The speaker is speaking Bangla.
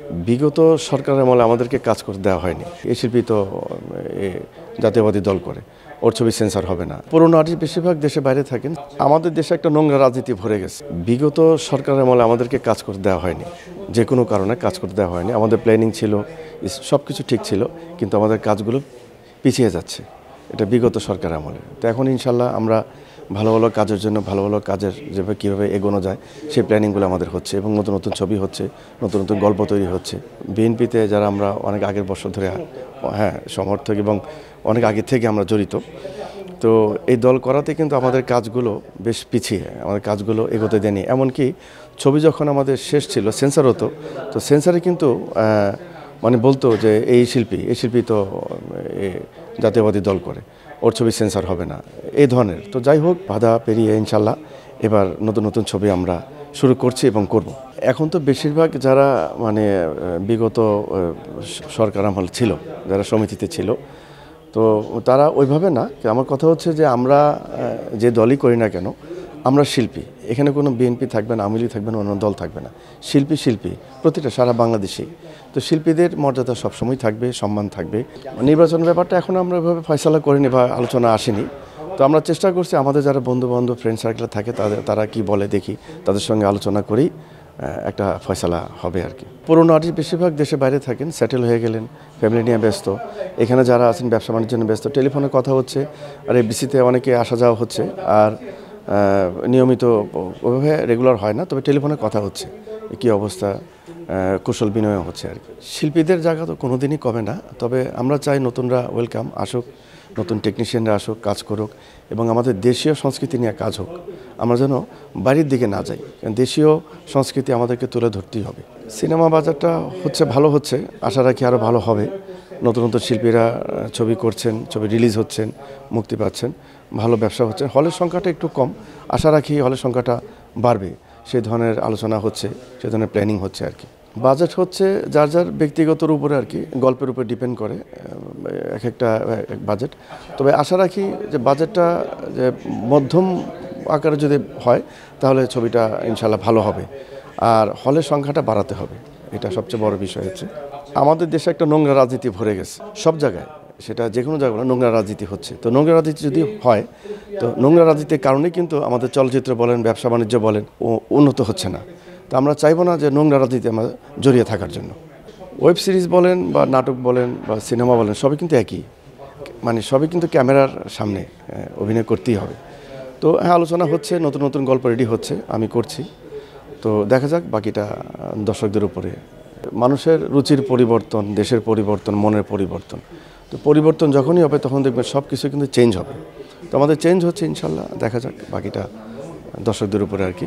বিগত সরকারের আমলে আমাদেরকে কাজ করতে দেওয়া হয়নি। এই শিল্পী তো জাতীয়বাদী দল করে, ওর ছবি সেন্সর হবে না। পুরনো আর্টিস্ট বেশিরভাগ দেশে বাইরে থাকেন। আমাদের দেশে একটা নোংরা রাজনীতি ভরে গেছে। বিগত সরকারের আমলে আমাদেরকে কাজ করতে দেওয়া হয়নি, যে কোনো কারণে কাজ করতে দেওয়া হয়নি। আমাদের প্ল্যানিং ছিল, সব কিছু ঠিক ছিল, কিন্তু আমাদের কাজগুলো পিছিয়ে যাচ্ছে। এটা বিগত সরকারের আমলে। তো এখন ইনশাল্লাহ আমরা ভালো ভালো কাজের জন্য ভালো ভালো কাজের যেভাবে কীভাবে এগোনো যায় সেই প্ল্যানিংগুলো আমাদের হচ্ছে, এবং নতুন নতুন ছবি হচ্ছে, নতুন নতুন গল্প তৈরি হচ্ছে। বিএনপিতে যারা আমরা অনেক আগের বছর ধরে সমর্থক এবং অনেক আগে থেকে আমরা জড়িত, তো এই দল করাতে কিন্তু আমাদের কাজগুলো বেশ পিছিয়ে, আমাদের কাজগুলো এগোতে দেয়নি। এমনকি ছবি যখন আমাদের শেষ ছিল, সেন্সর হতো, তো সেন্সারে কিন্তু বলতো যে এই শিল্পী তো জাতীয়বাদী দল করে, ওর ছবি সেন্সর হবে না, এই ধরনের। তো যাই হোক, বাধা পেরিয়ে ইনশাল্লাহ এবার নতুন নতুন ছবি আমরা শুরু করছি এবং করব। এখন তো বেশিরভাগ যারা বিগত সরকার আমল ছিল, যারা সমিতিতে ছিল, তো তারা ওইভাবে না। আমার কথা হচ্ছে যে আমরা যে দলই করি না কেন, আমরা শিল্পী। এখানে কোনো বিএনপি থাকবে না, আওয়ামী লীগ থাকবে না, অন্য দল থাকবে না। শিল্পী প্রতিটা সারা বাংলাদেশে। তো শিল্পীদের মর্যাদা সবসময় থাকবে, সম্মান থাকবে। নির্বাচনের ব্যাপারটা এখন আমরা ওইভাবে ফয়সালা করিনি বা আলোচনা আসেনি। তো আমরা চেষ্টা করছি, আমাদের যারা বন্ধু ফ্রেন্ড সার্কেল থাকে তারা কি বলে দেখি, তাদের সঙ্গে আলোচনা করেই একটা ফয়সালা হবে আর কি। পুরনো আর্টিস্ট বেশিরভাগ দেশে বাইরে থাকেন, সেটেল হয়ে গেলেন, ফ্যামিলি নিয়ে ব্যস্ত। এখানে যারা আছেন ব্যবসা বাণিজ্যের জন্য ব্যস্ত, টেলিফোনে কথা হচ্ছে, আর এফডিসিতে অনেকে আসা যাওয়া হচ্ছে। আর নিয়মিত ওইভাবে রেগুলার হয় না, তবে টেলিফোনে কথা হচ্ছে, কী অবস্থা, কুশল বিনিময় হচ্ছে আর কি। শিল্পীদের জায়গা তো কোনো দিনই কমে না, তবে আমরা চাই নতুনরা ওয়েলকাম আসুক, নতুন টেকনিশিয়ানরা আসুক, কাজ করুক, এবং আমাদের দেশীয় সংস্কৃতি নিয়ে কাজ হোক। আমরা যেন বাড়ির দিকে না যাই, কারণ দেশীয় সংস্কৃতি আমাদেরকে তুলে ধরতেই হবে। সিনেমা বাজারটা ভালো হচ্ছে, আশা রাখি আরও ভালো হবে। নতুন নতুন শিল্পীরা ছবি করছেন, ছবি রিলিজ হচ্ছেন, মুক্তি পাচ্ছেন, ভালো ব্যবসা হচ্ছে। হলের সংখ্যাটা একটু কম, আশা রাখি হলের সংখ্যাটা বাড়বে। সেই ধরনের আলোচনা হচ্ছে, সেই ধরনের প্ল্যানিং হচ্ছে আর কি। বাজেট হচ্ছে যার যার ব্যক্তিগতর উপরে আর কি, গল্পের উপর ডিপেন্ড করে একটা বাজেট। তবে আশা রাখি যে বাজেটটা যে মধ্যম আকারে যদি হয়, তাহলে ছবিটা ইনশাল্লাহ ভালো হবে। আর হলের সংখ্যাটা বাড়াতে হবে, এটা সবচেয়ে বড় বিষয় হচ্ছে। আমাদের দেশে একটা নোংরা রাজনীতি ভরে গেছে সব জায়গায়, সেটা যে কোনো জায়গায় নোংরা রাজনীতি হচ্ছে। তো নোংরা রাজনীতি যদি হয়, তো নোংরা রাজনীতির কারণে কিন্তু আমাদের চলচ্চিত্র বলেন, ব্যবসা বাণিজ্য বলেন, উন্নত হচ্ছে না। তো আমরা চাইবো না যে নোংরা রাজনীতি আমরা জড়িয়ে থাকার জন্য। ওয়েব সিরিজ বলেন বা নাটক বলেন বা সিনেমা বলেন, সবই কিন্তু একই, সবই কিন্তু ক্যামেরার সামনে অভিনয় করতেই হবে। তো আলোচনা হচ্ছে, নতুন নতুন গল্প রেডি হচ্ছে, আমি করছি। তো দেখা যাক, বাকিটা দর্শকদের উপরে। মানুষের রুচির পরিবর্তন, দেশের পরিবর্তন, মনের পরিবর্তন। তো পরিবর্তন যখনই হবে, তখন দেখবেন সব কিছু কিন্তু চেঞ্জ হবে। তো আমাদের চেঞ্জ হচ্ছে ইনশাল্লাহ, দেখা যাক, বাকিটা দর্শকদের উপরে আর কি।